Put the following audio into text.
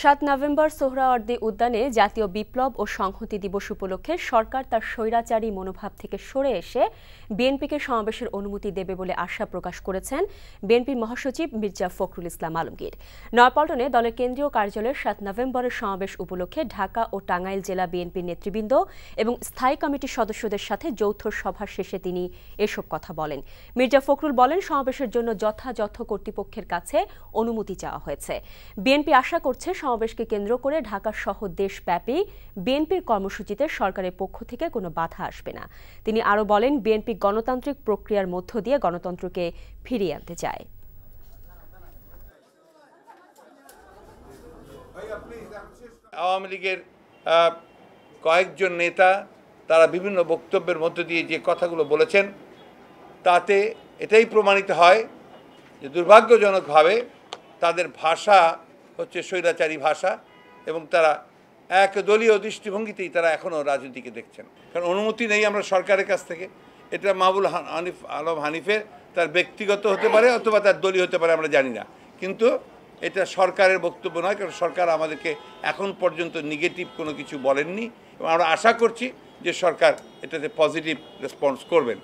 ৭ November Suhrawardy উদ্যানে জাতীয় বিপ্লব ও সংহতি দিবস উপলক্ষে সরকার তার স্বৈরাচারী মনোভাব থেকে সরে এসে বিএনপিকে সমাবেশের অনুমতি দেবে বলে আশা প্রকাশ করেছেন বিএনপির মহাসচিব মির্জা ফখরুল ইসলাম আলমগীর। নয়াপল্টনে দলের কেন্দ্রীয় কার্যালয়ের ৭ নভেম্বরের সমাবেশ উপলক্ষে ঢাকা ও টাঙ্গাইল জেলা বিএনপির নেতৃবৃন্দ এবং স্থায়ী কমিটির সদস্যদের সাথে যৌথ সভা শেষে তিনি এসব কথা বলেন। মির্জা ফখরুল বলেন, সমাবেশের জন্য যথাযথ কর্তৃপক্ষের কাছে অনুমতি চাওয়া হয়েছে। বিএনপি আশা করছে সমাবেশকে কেন্দ্র করে ঢাকা সহ দেশব্যাপী বিএনপির কর্মসূচিতে সরকারের পক্ষ থেকে কোনো বাধা আসবে না। তিনি আরও বলেন, বিএনপি গণতান্ত্রিক প্রক্রিয়ার মধ্য দিয়ে গণতন্ত্রকে ফিরিয়ে আনতে চায়। আওয়ামী লীগের কয়েকজন নেতা তারা বিভিন্ন বক্তব্যের মধ্য দিয়ে যে কথাগুলো বলেছেন তাতে এটাই প্রমাণিত হয় যে দুর্ভাগ্যজনকভাবে তাদের ভাষা হচ্ছে স্বৈরাচারী ভাষা এবং তারা একদলীয় দৃষ্টিভঙ্গিতেই তারা এখনও রাজনীতিকে দেখছেন। কারণ অনুমতি নেই আমরা সরকারের কাছ থেকে। এটা মাহবুব আলম হানিফের তার ব্যক্তিগত হতে পারে অথবা তার দলীয় হতে পারে, আমরা জানি না, কিন্তু এটা সরকারের বক্তব্য নয়। কারণ সরকার আমাদেরকে এখন পর্যন্ত নেগেটিভ কোনো কিছু বলেননি এবং আমরা আশা করছি যে সরকার এটাতে পজিটিভ রেসপন্স করবেন।